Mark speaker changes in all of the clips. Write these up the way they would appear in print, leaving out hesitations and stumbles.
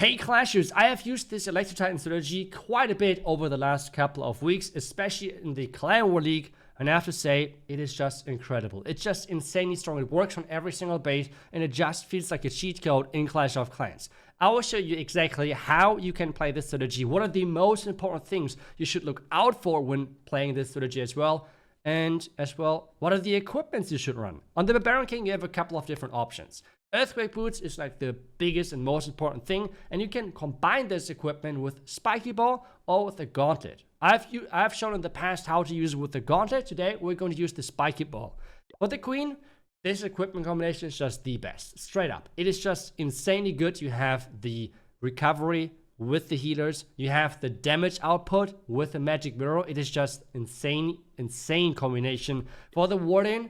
Speaker 1: Hey Clashers, I have used this Electro Titan strategy quite a bit over the last couple of weeks, especially in the Clan War League, and I have to say, it is just incredible. It's just insanely strong. It works on every single base, and it just feels like a cheat code in Clash of Clans. I will show you exactly how you can play this strategy, what are the most important things you should look out for when playing this strategy as well, and as well, what are the equipments you should run. On the Barbarian King, you have a couple of different options. Earthquake Boots is like the biggest and most important thing, and you can combine this equipment with Spiky Ball or with the Gauntlet. I've shown in the past how to use it with the Gauntlet. Today we're going to use the Spiky Ball. With the Queen, this equipment combination is just the best, straight up. It is just insanely good. You have the recovery with the healers, you have the damage output with the Magic Mirror. It is just insane combination. For the Warden,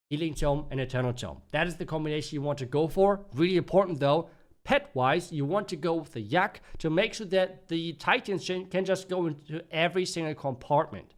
Speaker 1: Healing Tome and Eternal Tome. That is the combination you want to go for. Really important though, pet-wise, you want to go with the Yak to make sure that the Titans can just go into every single compartment.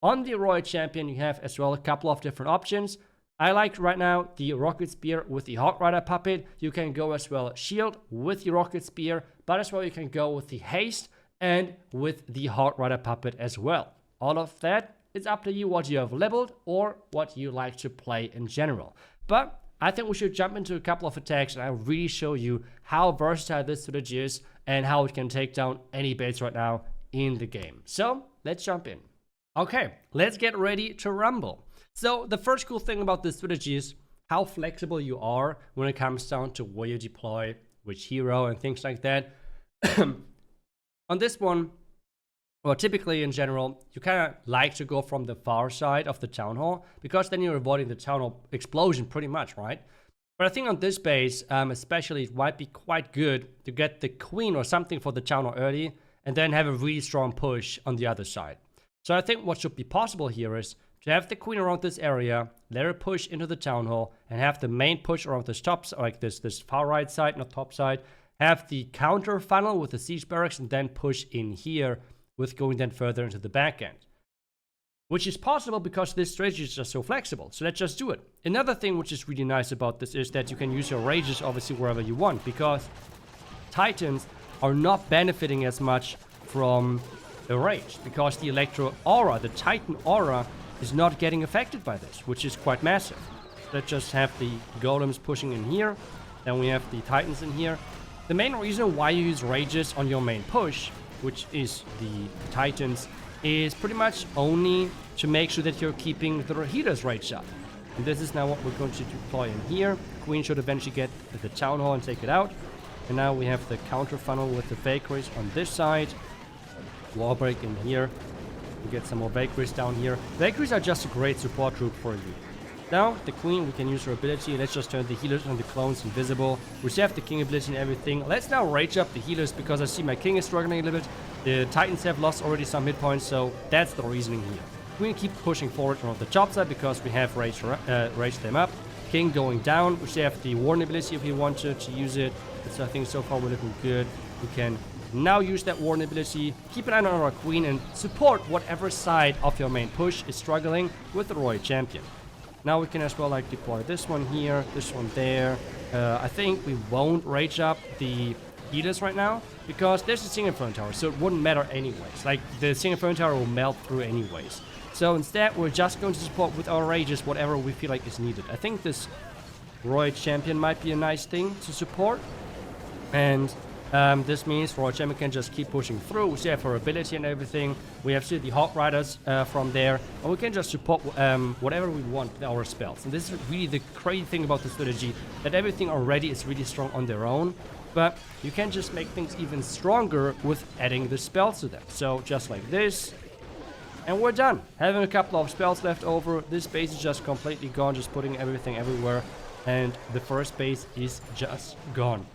Speaker 1: On the Royal Champion, you have as well a couple of different options. I like right now the Rocket Spear with the Hawk Rider Puppet. You can go as well Shield with the Rocket Spear, but as well you can go with the Haste and with the Hawk Rider Puppet as well. All of that, it's up to you what you have leveled or what you like to play in general. But I think we should jump into a couple of attacks and I'll really show you how versatile this strategy is and how it can take down any base right now in the game. So let's jump in. Okay, let's get ready to rumble. So the first cool thing about this strategy is how flexible you are when it comes down to where you deploy which hero and things like that. On this one, well, typically in general, you kind of like to go from the far side of the town hall because then you're avoiding the town hall explosion pretty much, right? But I think on this base, especially, it might be quite good to get the queen or something for the town hall early and then have a really strong push on the other side. So I think what should be possible here is to have the queen around this area, let her push into the town hall, and have the main push around this top, like this far right side, not top side, have the counter funnel with the siege barracks, and then push in here with going then further into the back end. Which is possible because this strategy is just so flexible. So let's just do it. Another thing which is really nice about this is that you can use your rages obviously wherever you want, because Titans are not benefiting as much from the rage, because the Electro Aura, the Titan Aura, is not getting affected by this, which is quite massive. Let's just have the golems pushing in here, then we have the Titans in here. The main reason why you use rages on your main push, which is the Titans, is pretty much only to make sure that you're keeping the healers rage up. And this is now what we're going to deploy in here. Queen should eventually get the town hall and take it out. And now we have the counter funnel with the Valkyries on this side. Wall break in here. We get some more Valkyries down here. Valkyries are just a great support troop for you. Now, the Queen, we can use her ability. Let's just turn the healers and the clones invisible. We still have the King ability and everything. Let's now rage up the healers because I see my King is struggling a little bit. The Titans have lost already some hit points, so that's the reasoning here. Queen keep pushing forward on the top side because we have raged them up. King going down. We still have the Warden ability if we wanted to use it. So I think so far we're looking good. We can now use that Warden ability. Keep an eye on our Queen and support whatever side of your main push is struggling with the Royal Champion. Now we can as well like deploy this one here, this one there. I think we won't rage up the healers right now because there's a Single Inferno Tower, so it wouldn't matter anyways. Like the Single Inferno Tower will melt through anyways. So instead we're just going to support with our rages whatever we feel like is needed. I think this Royal Champion might be a nice thing to support. And this means Royal Champion can just keep pushing through. We still have her ability and everything. We have still the Hawk Riders from there. And we can just support whatever we want with our spells. And this is really the crazy thing about the strategy, that everything already is really strong on their own. But you can just make things even stronger with adding the spells to them. So just like this. And we're done. Having a couple of spells left over. This base is just completely gone. Just putting everything everywhere. And the first base is just gone.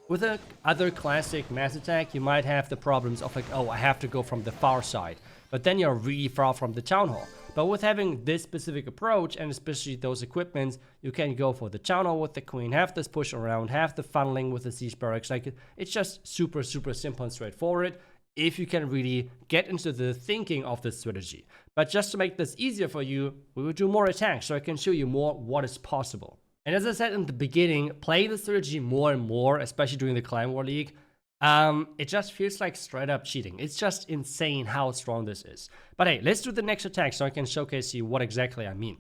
Speaker 1: With a other classic mass attack, you might have the problems of like, oh, I have to go from the far side. But then you're really far from the town hall. But with having this specific approach, and especially those equipments, you can go for the town hall with the Queen, have this push around, have the funneling with the siege barracks. Like, it's just super simple and straightforward if you can really get into the thinking of this strategy. But just to make this easier for you, we will do more attacks so I can show you more what is possible. And as I said in the beginning, playing the strategy more and more, especially during the Clan War League, it just feels like straight up cheating. It's just insane how strong this is. But hey, let's do the next attack so I can showcase you what exactly I mean.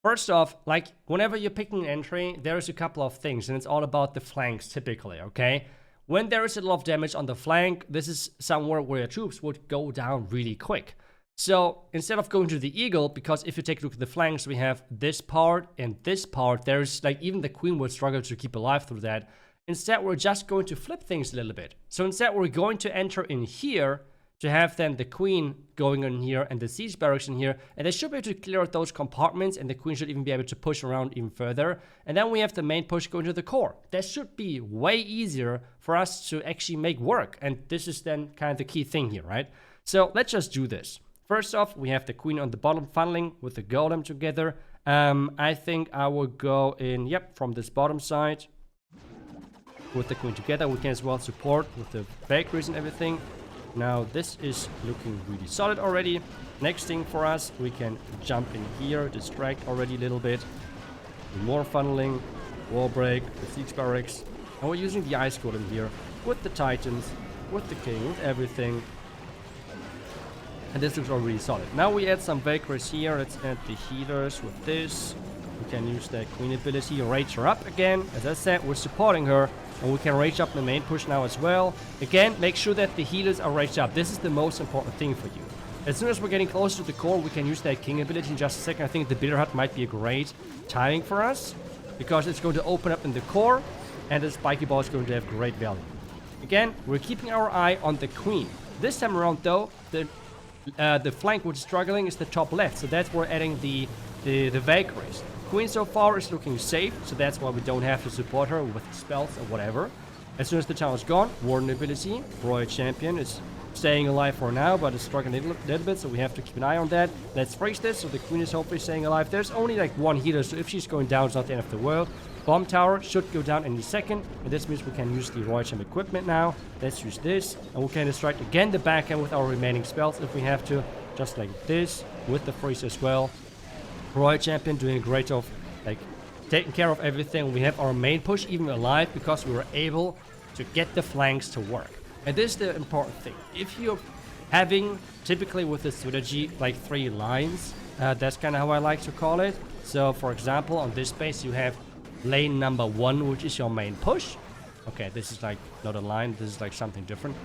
Speaker 1: First off, like whenever you're picking an entry, there's a couple of things, and it's all about the flanks typically, okay? When there is a lot of damage on the flank, this is somewhere where your troops would go down really quick. So instead of going to the eagle, because if you take a look at the flanks, we have this part and this part, there's like even the queen would struggle to keep alive through that. Instead, we're just going to flip things a little bit. So instead, we're going to enter in here to have then the queen going in here and the siege barracks in here. And they should be able to clear out those compartments, and the queen should even be able to push around even further. And then we have the main push going to the core. That should be way easier for us to actually make work. And this is then kind of the key thing here, right? So let's just do this. First off, we have the queen on the bottom funneling with the golem together. I think I will go in, from this bottom side. With the queen together, we can as well support with the bakeries and everything. Now this is looking really solid already. Next thing for us, we can jump in here, distract already a little bit. More funneling, wall break, the siege barracks. And we're using the ice golem here with the titans, with the king, with everything. And this looks already solid. Now we add some bakeries here. Let's add the healers with this. We can use that queen ability, rage her up again. As I said, we're supporting her. And we can rage up the main push now as well. Again, make sure that the healers are raged up. This is the most important thing for you. As soon as we're getting close to the core, we can use that king ability in just a second. I think the Bitter Hut might be a great timing for us, because it's going to open up in the core, and the spiky ball is going to have great value. Again, we're keeping our eye on the queen. This time around, though, the flank which is struggling is the top left, so that's where we're adding the Valkyries. Queen so far is looking safe, so that's why we don't have to support her with spells or whatever. As soon as the town is gone, Warden ability, Royal Champion is staying alive for now, but is struggling a little bit, so we have to keep an eye on that. Let's freeze this, so the queen is hopefully staying alive. There's only like one healer, so if she's going down, it's not the end of the world. Bomb tower should go down any second, and this means we can use the Royal Champion equipment now. Let's use this, and we can distract again the backhand with our remaining spells if we have to, just like this, with the freeze as well. Royal Champion doing a great job, like taking care of everything. We have our main push even alive because we were able to get the flanks to work. And this is the important thing. If you're having, typically with the strategy, like 3 lines, that's kind of how I like to call it. So for example, on this base you have lane number 1, which is your main push. Okay, this is like not a line, this is like something different.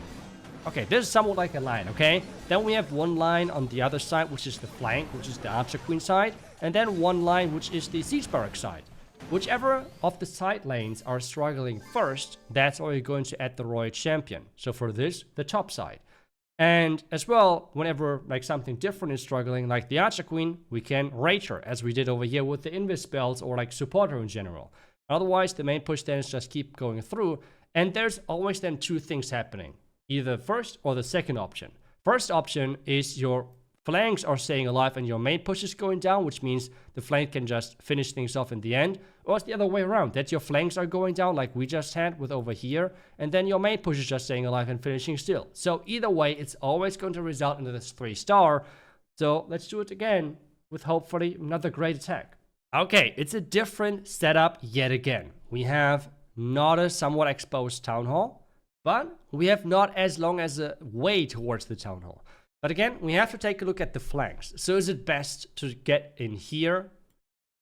Speaker 1: Okay, this is somewhat like a line, okay? Then we have 1 line on the other side, which is the flank, which is the Archer Queen side. And then 1 line, which is the Siege Barrack side. Whichever of the side lanes are struggling first, that's where you're going to add the Royal Champion. So for this, the top side. And as well, whenever like something different is struggling, like the Archer Queen, we can rage her, as we did over here with the Invis spells, or like support her in general. Otherwise, the main push then is just keep going through. And there's always then 2 things happening. Either first or the second option. First option is your flanks are staying alive and your main push is going down, which means the flank can just finish things off in the end. Or it's the other way around, that your flanks are going down like we just had with over here, and then your main push is just staying alive and finishing still. So either way, it's always going to result in this 3-star. So let's do it again with hopefully another great attack. Okay, it's a different setup yet again. We have not a somewhat exposed town hall, but we have not as long as a way towards the town hall. But again, we have to take a look at the flanks. So is it best to get in here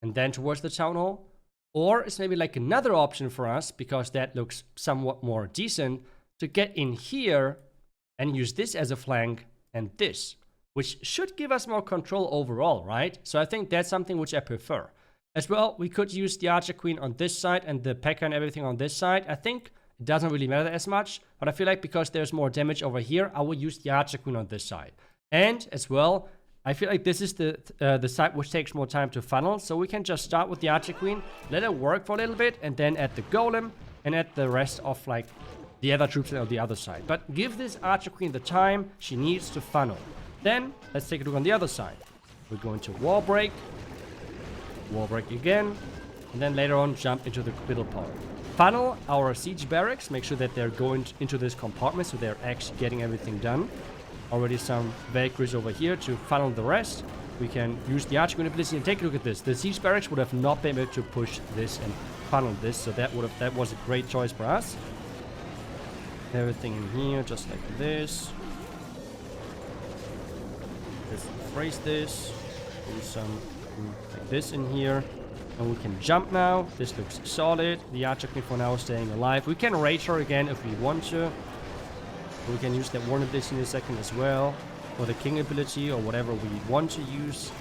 Speaker 1: and then towards the town hall? Or is maybe like another option for us, because that looks somewhat more decent, to get in here and use this as a flank and this, which should give us more control overall, right? So I think that's something which I prefer. As well, we could use the Archer Queen on this side and the P.E.K.K.A. and everything on this side. I think it doesn't really matter as much, but I feel like because there's more damage over here, I will use the Archer Queen on this side. And as well, I feel like this is the side which takes more time to funnel, so we can just start with the Archer Queen, let it work for a little bit, and then add the Golem, and add the rest of like the other troops on the other side. But give this Archer Queen the time she needs to funnel. Then, let's take a look on the other side. We're going to Wall Break again, and then later on jump into the middle part. Funnel our siege barracks, make sure that they're going into this compartment so they're actually getting everything done. Already some Valkyries over here to funnel the rest. we can use the Archer Queen ability and take a look at this. The siege barracks would have not been able to push this and funnel this, so that was a great choice for us. Everything in here, just like this. Let's phrase this. Do some like this in here. And we can jump now. This looks solid. The Archer Queen for now is staying alive. We can rage her again if we want to. We can use that Warn ability in a second as well. Or the King ability or whatever we want to use.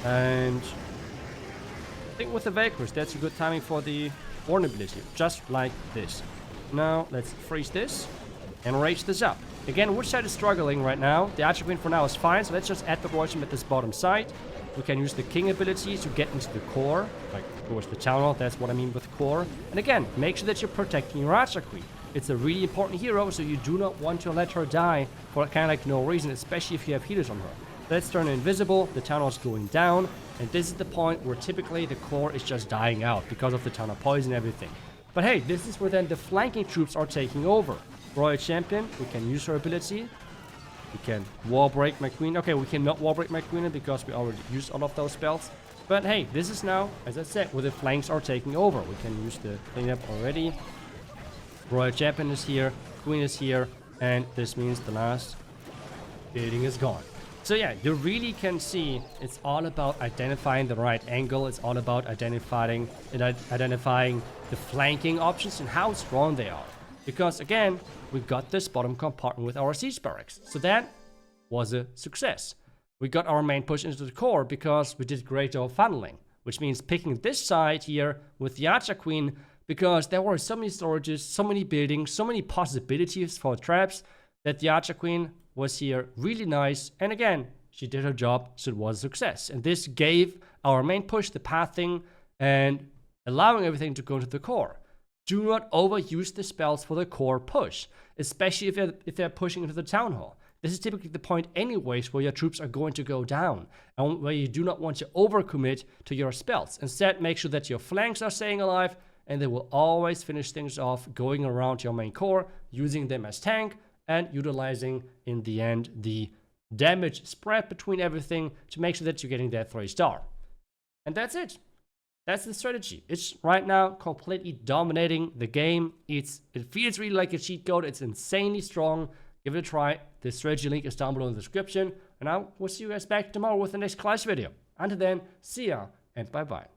Speaker 1: And I think with the Valkyries, that's a good timing for the Warn ability. Just like this. Now, let's freeze this and rage this up. Again, which side is struggling right now? The Archer Queen for now is fine, so let's just add the Royal at this bottom side. We can use the King ability to get into the core, like towards the town hall, that's what I mean with core. And again, make sure that you're protecting your Archer Queen. It's a really important hero, so you do not want to let her die for kind of like no reason, especially if you have healers on her. Let's turn her invisible, the town hall is going down, and this is the point where typically the core is just dying out because of the town hall poison and everything. But hey, this is where then the flanking troops are taking over. Royal Champion, we can use her ability. We can wall break my queen. Okay, we cannot wall break my queen because we already used all of those spells. But hey, this is now, as I said, where the flanks are taking over. We can use the cleanup already. Royal Champion is here, queen is here, and this means the last building is gone. So yeah, you really can see it's all about identifying the right angle. It's all about identifying the flanking options and how strong they are. Because again, we got this bottom compartment with our siege barracks. So that was a success. We got our main push into the core because we did great job funneling. Which means picking this side here with the Archer Queen because there were so many storages, so many buildings, so many possibilities for traps that the Archer Queen was here really nice. And again, she did her job, so it was a success. And this gave our main push the pathing and allowing everything to go into the core. Do not overuse the spells for the core push, especially if they're pushing into the town hall. This is typically the point anyways where your troops are going to go down and where you do not want to overcommit to your spells. Instead, make sure that your flanks are staying alive and they will always finish things off going around your main core, using them as tank and utilizing in the end the damage spread between everything to make sure that you're getting that 3-star. And that's it. That's the strategy. It's right now completely dominating the game. It feels really like a cheat code. It's insanely strong. Give it a try. The strategy link is down below in the description. And I will see you guys back tomorrow with the next class video. Until then, see ya and bye bye.